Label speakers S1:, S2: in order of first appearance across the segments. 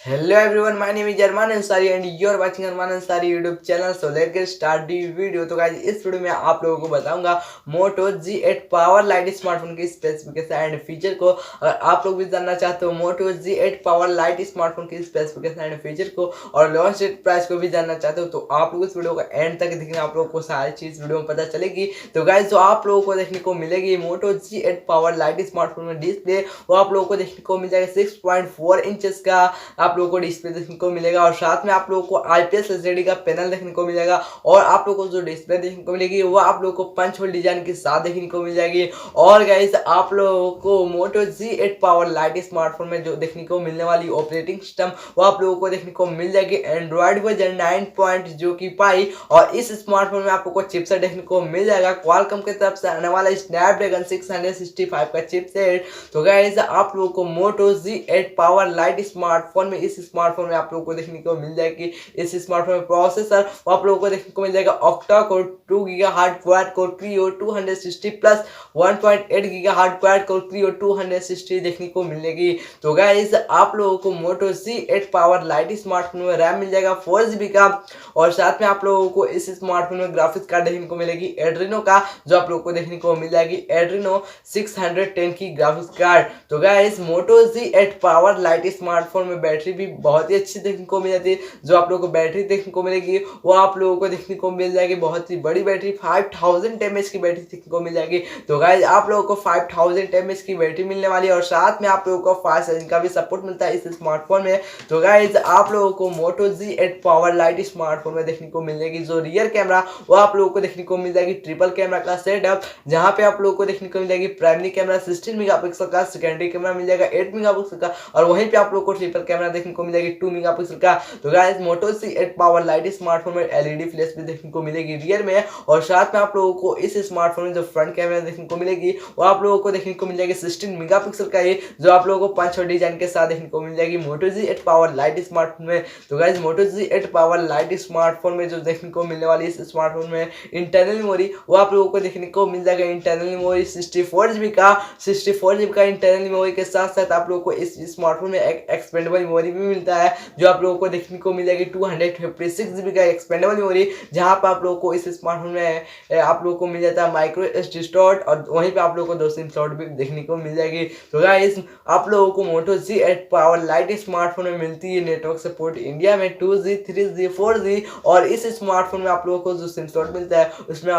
S1: Hello everyone, my name is Arman Ansari and you are watching Arman Ansari YouTube channel. So let's get start the video. तो guys इस video में आप लोगों को बताऊंगा Moto G8 power light smartphone की specification and feature को। अगर आप लोग भी जानना चाहते हो Moto G8 power light smartphone की स्पेसिफिकेशन एंड फीचर को और लॉन्च डेट प्राइस को भी जानना चाहते हो तो आप लोग इस वीडियो को एंड तक देखना, आप लोगों को सारी चीज वीडियो में पता चलेगी। तो गाइस जो आप लोगों को देखने को मिलेगी Moto G8 power light smartphone में डिस्प्ले वो आप लोगों को देखने को मिल जाएगा 6.4 इंचेस का आप लोगों को डिस्प्ले देखने को मिलेगा और साथ में आप लोगों को आईपीएस एलसीडी का पैनल देखने को मिलेगा और आप लोगों को जो डिस्प्ले देखने को मिलेगी वो आप लोगों को पंच होल डिजाइन के साथ देखने को मिल जाएगी। और गाइस आप लोगों को Moto G8 power light smartphone में जो देखने को मिलने वाली ऑपरेटिंग सिस्टम वो आप लोगों को देखने को मिल जाएगी एंड्रॉइड वर्जन 9.0 और इस स्मार्टफोन में आप लोगों को चिपसेट देखने को मिल जाएगा क्वालकॉम की तरफ से आने वाला स्नैपड्रैगन 665 का चिपसेट। तो गाइस आप लोगों को Moto G8 power light smartphone में इस स्मार्टफोन में आप लोगों को देखने को मिल जाएगी इस स्मार्टफोन में प्रोसेसर वो आप लोगों को देखने को मिल जाएगा octa core 2 gigahertz quad core Kryo 260 plus 1.8 gigahertz quad core Kryo 260 देखने को मिलेगी। तो गाइस आप लोगों को Moto G8 power light smartphone में रैम मिल जाएगा 4GB का और साथ में आप लोगों को इस स्मार्टफोन में ग्राफिक्स कार्ड देखने को मिलेगी एड्रीनो का जो आप लोगों को देखने को मिल जाएगी एड्रीनो 610 की ग्राफिक्स कार्ड। तो guys Moto G8 power light smartphone में बैटरी भी बहुत ही अच्छी देखने को मिल जाती है। जो आप लोगों को बैटरी देखने को मिलेगी वो आप लोगों को देखने को मिल जाएगी बहुत ही बड़ी बैटरी 5000 mAh की बैटरी देखने को मिल जाएगी। तो गाइस आप लोगों को 5000 mAh की बैटरी मिलने वाली है और साथ में आप लोगों को फास्ट चार्जिंग का भी सपोर्ट मिलता है इस स्मार्टफोन में। तो गाइस आप लोगों को Moto G8 power light smartphone में देखने को मिल जाएगी जो रियर कैमरा वो आप लोगों को देखने को मिल जाएगी ट्रिपल कैमरा का सेटअप जहां पे आप लोगों को देखने को मिल जाएगी प्राइमरी कैमरा 16 मेगापिक्सल का, सेकेंडरी कैमरा मिल जाएगा 8 मेगापिक्सल का और वहीं पे आप लोगों को ट्रिपल कैमरा देखने को मिल जाएगी 2 मेगापिक्सल का। तो guys Moto G8 power light smartphone में एलईडी फ्लैश भी देखने को मिलेगी रियर में और साथ में आप लोगों को इस स्मार्टफोन में जो फ्रंट कैमरा देखने को मिलेगी वो आप लोगों को देखने को मिल जाएगी 16 मेगापिक्सल का ही जो आप लोगों को पंच और डिजाइन के साथ देखने को मिल जाएगी Moto G8 power light smartphone में। तो guys Moto G8 power light smartphone में जो देखने को मिलने वाली इस स्मार्टफोन में इंटरनल मेमोरी वो आप लोगों को देखने को मिल जाएगा इंटरनल मेमोरी 64GB का इंटरनल मेमोरी के साथ साथ आप लोगों को इस स्मार्टफोन में एक एक्सपेंडेबल मेमोरी भी मिलता है जो आप लोगों को देखने को मिल जाएगी 256GB का एक्सपेंडेबल मेमोरी जहां पर आप लोगों को इस स्मार्टफोन में आप लोगों को मिल जाता है माइक्रो एसडी स्लॉट और वहीं पे आप लोगों को 2 सिम स्लॉट भी देखने को मिल जाएगी। तो गाइस आप लोगों को Moto G8 power light smartphone में मिलती है नेटवर्क सपोर्ट इंडिया में 2G 3G 4G और इस स्मार्टफोन में आप लोगों को जो सिम स्लॉट मिलता है उसमें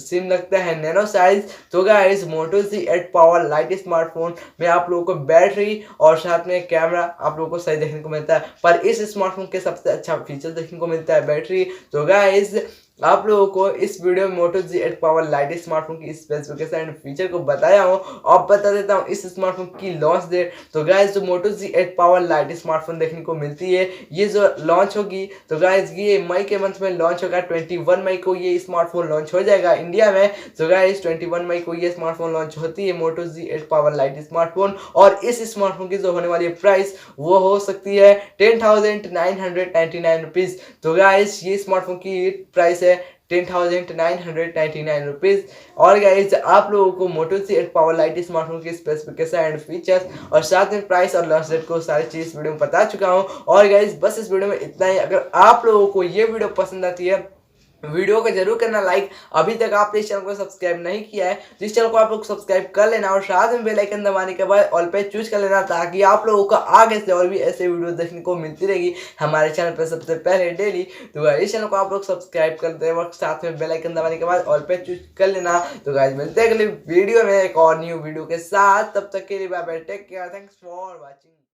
S1: सिम लगता है नैनो साइज। तो guys Moto G8 power light smartphone में आप लोगों को बैटरी और साथ में कैमरा आप लोगों को सही देखने को मिलता है पर इस स्मार्टफोन के सबसे अच्छा फीचर देखने को मिलता है बैटरी। तो गाइस आप लोगों को इस वीडियो में Moto G8 power light smartphone की स्पेसिफिकेशन एंड फीचर को बताया हूं। अब बता देता हूं इस स्मार्टफोन की लॉन्च डेट। तो गाइस जो Moto G8 power light smartphone देखने को मिलती है ये जो लॉन्च होगी तो गाइस ये मई के मंथ में लॉन्च होगा 21 मई को ये स्मार्टफोन लॉन्च हो जाएगा इंडिया में। तो गाइस 21 मई को ये स्मार्टफोन लॉन्च होती है Moto G8 power light smartphone और इस स्मार्टफोन की जो होने वाली प्राइस वो हो सकती है 10,999 रुपीज। तो गाइस ये स्मार्टफोन की प्राइस है 10,999 रुपीज। और गाइस आप लोगों को Moto G8 power light smartphone की स्पेसिफिकेशन एंड फीचर्स और साथ में प्राइस और लॉन्च डेट को सारी चीज वीडियो में बता चुका हूं। और गाइस बस इस वीडियो में इतना ही। अगर आप लोगों को ये वीडियो पसंद आती है वीडियो को जरूर करना लाइक। अभी तक आपने इस चैनल को सब्सक्राइब नहीं किया है तो इस चैनल को आप लोग सब्सक्राइब कर लेना और साथ में बेल आइकन दबाने के बाद ऑल पे चूज कर लेना ताकि आप लोगों को आगे से और भी ऐसे वीडियो देखने को मिलती रहेगी हमारे चैनल पर सबसे पहले डेली। तो इस चैनल को आप लोग सब्सक्राइब करते वक्त साथ में बेल आइकन दबाने के बाद ऑल पे चूज कर लेना। तो गाइस मिलते हैं अगले वीडियो में एक और न्यू वीडियो के साथ, तब तक के लिए bye bye, take care, thanks for watching.